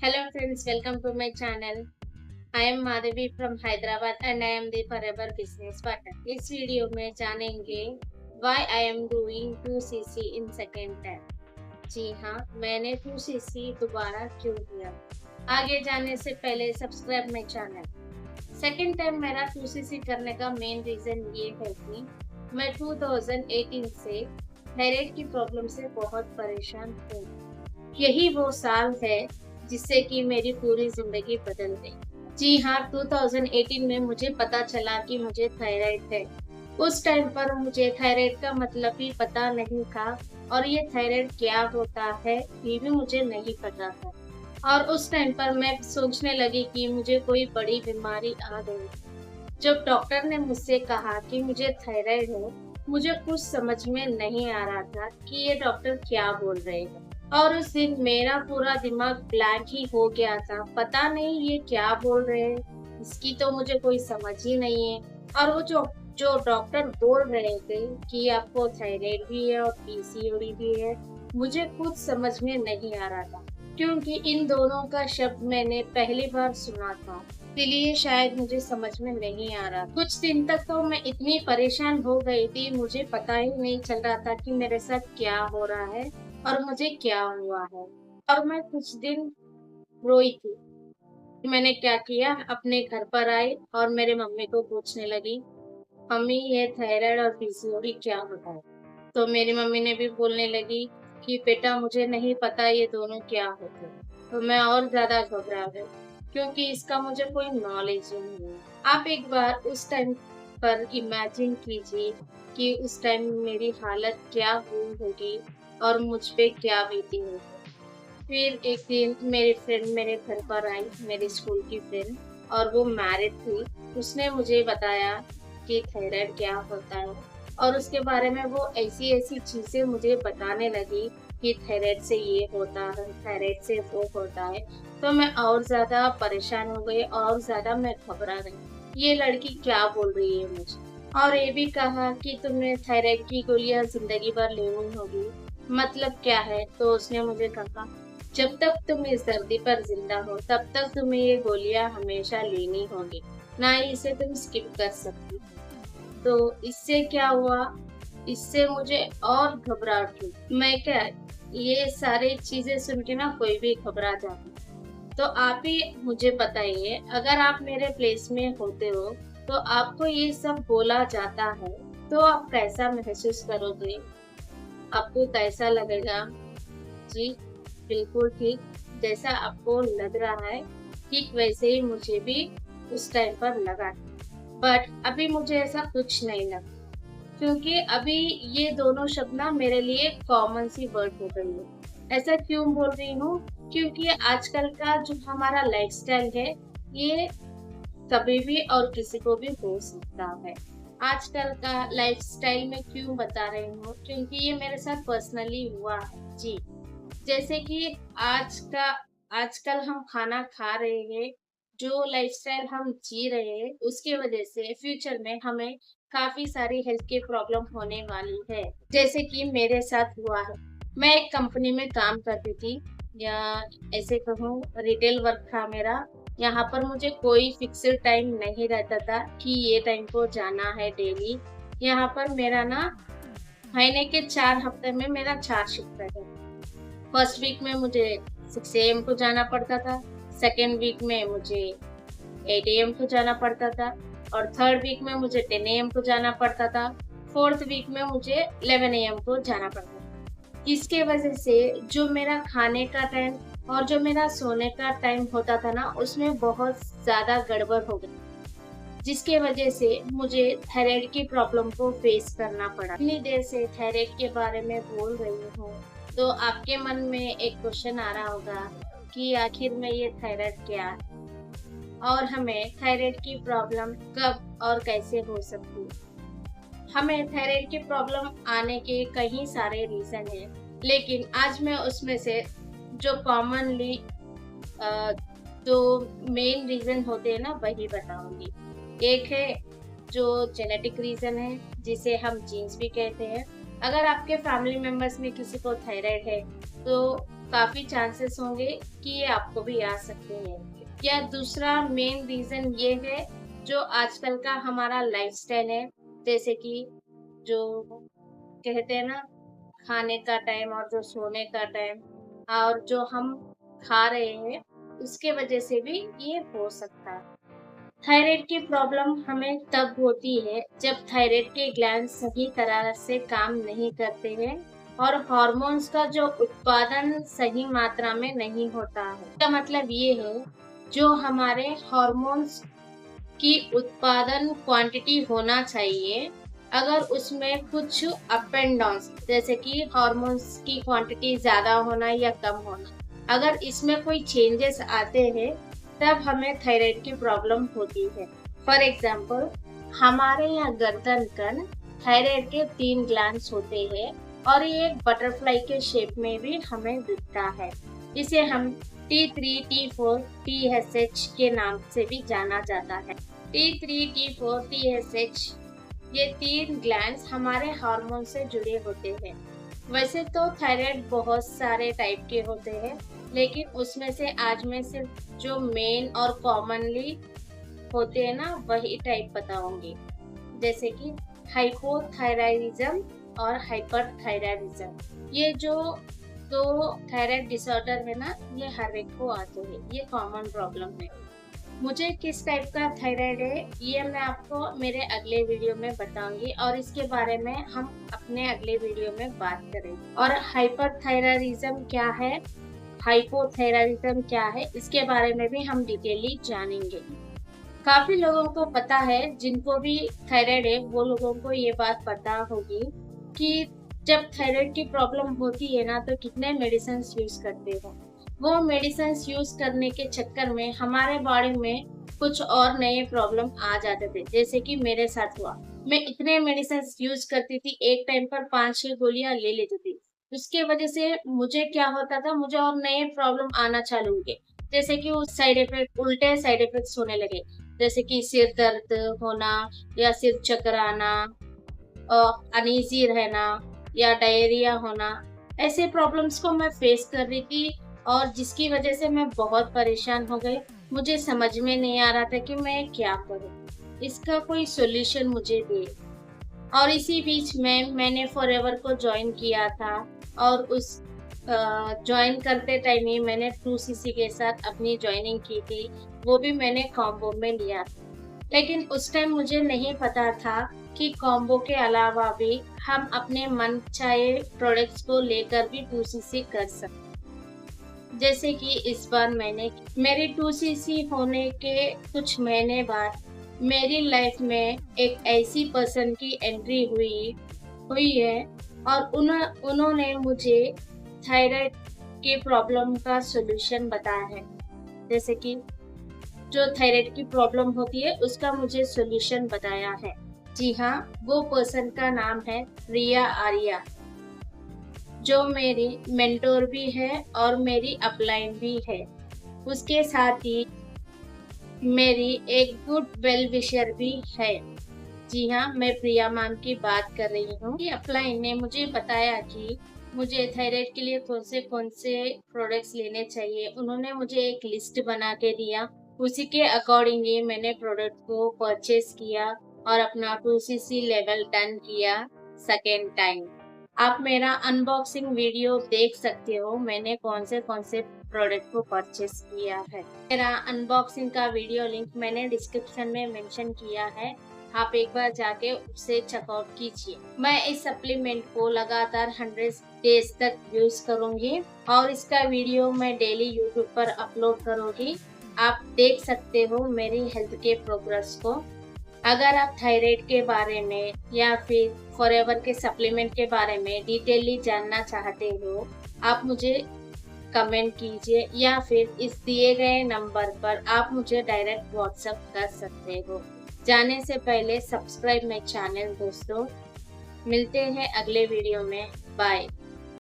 Hello friends, welcome to my channel. I am Madhavi from Hyderabad and I am the Forever Business Partner. इस video में जानेंगे Why I am doing 2cc in second time. जी हाँ, मैंने 2cc दोबारा क्यों किया? आगे जाने से पहले subscribe my channel. Second time मेरा 2cc करने का मेन रीज़न ये है कि मैं 2018 से थायराइड की प्रॉब्लम से बहुत परेशान हूँ। यही वो साल है जिससे कि मेरी पूरी ज़िंदगी बदल गई। जी हाँ, 2018 में मुझे पता चला कि मुझे थायराइड है। उस टाइम पर मुझे थायराइड का मतलब भी पता नहीं था और ये थायराइड क्या होता है ये भी मुझे नहीं पता था। और उस टाइम पर मैं सोचने लगी कि मुझे कोई बड़ी बीमारी आ गई। जब डॉक्टर ने मुझसे कहा कि मुझे थायराइड है, मुझे कुछ समझ में नहीं आ रहा था कि ये डॉक्टर क्या बोल रहे हैं। और उस दिन मेरा पूरा दिमाग ब्लैंक ही हो गया था। पता नहीं ये क्या बोल रहे हैं, इसकी तो मुझे कोई समझ ही नहीं है। और वो जो जो डॉक्टर बोल रहे थे कि आपको थायराइड भी है और पीसीओडी भी है, मुझे कुछ समझ में नहीं आ रहा था क्योंकि इन दोनों का शब्द मैंने पहली बार सुना था। इसीलिए शायद मुझे समझ में नहीं आ रहा। कुछ दिन तक तो मैं इतनी परेशान हो गई थी, मुझे पता ही नहीं चल रहा था कि मेरे साथ क्या हो रहा है और मुझे क्या हुआ है। और मैं कुछ दिन रोई थी। मैंने क्या किया, अपने घर पर आई और मेरे मम्मी को पूछने लगी, मम्मी ये थायराइड और पीसीओडी क्या होता है? तो मेरी मम्मी ने भी बोलने लगी कि बेटा मुझे नहीं पता ये दोनों क्या होते हैं। तो मैं और ज़्यादा घबरा गई क्योंकि इसका मुझे कोई नॉलेज ही नहीं है। आप एक बार उस टाइम पर इमेजिन कीजिए कि उस टाइम मेरी हालत क्या हुई होगी और मुझ पे क्या बीती होगी। फिर एक दिन मेरी फ्रेंड मेरे घर पर आई, मेरी स्कूल की फ्रेंड, और वो मैरिड थी। उसने मुझे बताया कि थायराइड क्या होता है और उसके बारे में वो ऐसी-ऐसी चीज़ें मुझे बताने लगी कि थायराइड से ये होता है, थायराइड से वो होता है। तो मैं और ज़्यादा परेशान हो गई और ज़्यादा मैं घबरा गई। ये लड़की क्या बोल रही है मुझे? और ये भी कहा कि तुम्हें थायराइड की गोलियाँ ज़िंदगी भर लेनी होगी। मतलब क्या है? तो उसने मुझे कहा जब तक तुम इस धरती पर जिंदा हो तब तक तुम्हें ये गोलियां हमेशा लेनी होगी, ना ही इसे तुम स्किप कर सकती हो। तो इससे क्या हुआ, इससे मुझे और घबराहट हुई। मैं क्या, ये सारी चीजें सुन के ना कोई भी घबरा जाता। तो आप ही मुझे बताइए, अगर आप मेरे प्लेस में होते हो तो आपको ये सब बोला जाता है तो आप कैसा महसूस करोगे, आपको कैसा लगेगा? जी, बिल्कुल ठीक। जैसा आपको लग रहा है, ठीक वैसे ही मुझे भी उस टाइम पर लगा। बट अभी मुझे ऐसा कुछ नहीं लगा क्योंकि अभी ये दोनों शब्द ना मेरे लिए कॉमन सी वर्ड हो गई है। ऐसा क्यों बोल रही हूँ? क्योंकि आजकल का जो हमारा लाइफ़स्टाइल है, ये कभी भी और किसी को भी हो सकता है। आजकल का लाइफ़स्टाइल मैं क्यों बता रही हूँ? क्योंकि ये मेरे साथ पर्सनली हुआ है। जी। जैसे कि आजकल हम खाना खा रहे हैं, जो लाइफ़स्टाइल हम जी रहे हैं, उसकी वजह से फ्यूचर में हमें काफ़ी सारी हेल्थ की प्रॉब्लम होने वाली है। जैसे कि मेरे साथ हुआ है। मैं एक कंपनी में काम करती थी, या ऐसे कहूँ रिटेल वर्क था मेरा। यहाँ पर मुझे कोई फिक्स्ड टाइम नहीं रहता था कि ये टाइम को जाना है डेली। यहाँ पर मेरा ना महीने के 4 हफ्ते में मेरा 4 शिफ्ट रहता था। फर्स्ट वीक में मुझे 6 एएम को जाना पड़ता था, सेकंड वीक में मुझे 8 एएम को जाना पड़ता था और थर्ड वीक में मुझे 10 एएम को जाना पड़ता था, फोर्थ वीक में मुझे 11 एएम को जाना पड़ता था। इसके वजह से जो मेरा खाने का टाइम और जो मेरा सोने का टाइम होता था ना, उसमें बहुत ज़्यादा गड़बड़ हो गई। जिसके वजह से मुझे थायराइड की प्रॉब्लम को फेस करना पड़ा। इतनी देर से थायराइड के बारे में बोल रही हूँ, तो आपके मन में एक क्वेश्चन आ रहा होगा कि आखिर में ये थायराइड क्या है और हमें थायराइड की प्रॉब्लम कब और कैसे हो सकती है। हमें थायराइड की प्रॉब्लम आने के कई सारे रीज़न हैं, लेकिन आज मैं उसमें से जो कॉमनली जो मेन रीज़न होते हैं ना, वही बताऊँगी। एक है जो जेनेटिक रीज़न है, जिसे हम जीन्स भी कहते हैं। अगर आपके फैमिली मेंबर्स में किसी को थायराइड है, तो काफी चांसेस होंगे कि ये आपको भी आ सकते हैं। या दूसरा मेन रीजन ये है जो आजकल का हमारा लाइफस्टाइल है, जैसे कि जो कहते हैं ना, खाने का टाइम और जो सोने का टाइम और जो हम खा रहे हैं, उसके वजह से भी ये हो सकता है। थायराइड की प्रॉब्लम हमें तब होती है जब थायराइड के ग्लैंड सही तरह से काम नहीं करते हैं और हार्मोन्स का जो उत्पादन सही मात्रा में नहीं होता है। इसका मतलब ये है, जो हमारे हार्मोन्स की उत्पादन क्वांटिटी होना चाहिए, अगर उसमें कुछ अप एंड डाउन, जैसे कि हार्मोन्स की क्वांटिटी ज्यादा होना या कम होना, अगर इसमें कोई चेंजेस आते हैं तब हमें थायराइड की प्रॉब्लम होती है। फॉर एग्जाम्पल, हमारे यहाँ गर्दन कण थायराइड के 3 ग्लैंड्स होते हैं और ये एक बटरफ्लाई के शेप में भी हमें दिखता है। इसे हम T3, T4, TSH के नाम से भी जाना जाता है। T3, T4, TSH ये 3 ग्लैंड्स हमारे हार्मोन से जुड़े होते हैं। वैसे तो थायराइड बहुत सारे टाइप के होते हैं, लेकिन उसमें से आज मैं सिर्फ जो मेन और कॉमनली होते हैं ना, वही टाइप बताऊंगी, जैसे कि हाइपोथायरायडिज्म और हाइपरथायरायडिज्म। ये जो दो थायराइड डिसऑर्डर है ना, ये हर एक को आते हैं, ये कॉमन प्रॉब्लम है। मुझे किस टाइप का थायराइड है ये मैं आपको मेरे अगले वीडियो में बताऊंगी और इसके बारे में हम अपने अगले वीडियो में बात करेंगे। और हाइपरथायरायडिज्म क्या है, हाइपोथायरायडिज्म क्या है, इसके बारे में भी हम डिटेली जानेंगे। काफी लोगों को पता है, जिनको भी थायराइड है वो लोगों को ये बात पता होगी कि जब थायराइड की प्रॉब्लम होती है ना, तो कितने मेडिसिन यूज करते हो। वो मेडिसिन यूज करने के चक्कर में हमारे बॉडी में कुछ और नए प्रॉब्लम आ जाते थे, जैसे कि मेरे साथ हुआ। मैं इतने मेडिसिन यूज करती थी, एक टाइम पर 5-6 गोलियां ले लेती थी। उसके वजह से मुझे क्या होता था, मुझे और नए प्रॉब्लम आना चालू हो गए, जैसे कि उस साइड इफेक्ट, उल्टे साइड इफेक्ट्स होने लगे, जैसे कि सिर दर्द होना या सिर चक्कर आना, अनईजी रहना या डायरिया होना। ऐसे प्रॉब्लम्स को मैं फेस कर रही थी और जिसकी वजह से मैं बहुत परेशान हो गई। मुझे समझ में नहीं आ रहा था कि मैं क्या करूं, इसका कोई सॉल्यूशन मुझे दे। और इसी बीच में मैंने फॉरएवर को ज्वाइन किया था और उस ज्वाइन करते टाइम ही मैंने 2cc के साथ अपनी ज्वाइनिंग की थी, वो भी मैंने कॉम्बो में लिया था। लेकिन उस टाइम मुझे नहीं पता था कि कॉम्बो के अलावा भी हम अपने मन चाहे प्रोडक्ट्स को लेकर भी 2cc कर सकते। जैसे कि इस बार मैंने मेरी 2cc होने के कुछ महीने बाद मेरी लाइफ में एक ऐसी पर्सन की एंट्री हुई है और उन्होंने मुझे थायराइड की प्रॉब्लम का सॉल्यूशन बताया है। जैसे कि जो थायराइड की प्रॉब्लम होती है उसका मुझे सॉल्यूशन बताया है। जी हाँ, वो पर्सन का नाम है प्रिया आर्या, जो मेरी मेंटोर भी है और मेरी अपलाइन भी है। उसके साथ ही मेरी एक गुड वेल विशर भी है। जी हाँ, मैं प्रिया मैम की बात कर रही हूँ। अपलाइन ने मुझे बताया कि मुझे थायराइड के लिए कौन से प्रोडक्ट्स लेने चाहिए। उन्होंने मुझे एक लिस्ट बना के दिया, उसी के अकॉर्डिंग ही मैंने प्रोडक्ट को परचेस किया और अपना 2cc लेवल डन किया सेकेंड टाइम। आप मेरा अनबॉक्सिंग वीडियो देख सकते हो, मैंने कौन से प्रोडक्ट को परचेस किया है। मेरा अनबॉक्सिंग का वीडियो लिंक मैंने डिस्क्रिप्शन में मेंशन किया है, आप एक बार जाके उसे चेकआउट कीजिए। मैं इस सप्लीमेंट को लगातार 100 डेज तक यूज करूंगी और इसका वीडियो मैं डेली यूट्यूब पर अपलोड करूंगी। आप देख सकते हो मेरी हेल्थ के प्रोग्रेस को। अगर आप थायराइड के बारे में या फिर फॉरएवर के सप्लीमेंट के बारे में डिटेली जानना चाहते हो, आप मुझे कमेंट कीजिए या फिर इस दिए गए नंबर पर आप मुझे डायरेक्ट व्हाट्सएप कर सकते हो। जाने से पहले सब्सक्राइब माय चैनल दोस्तों। मिलते हैं अगले वीडियो में, बाय।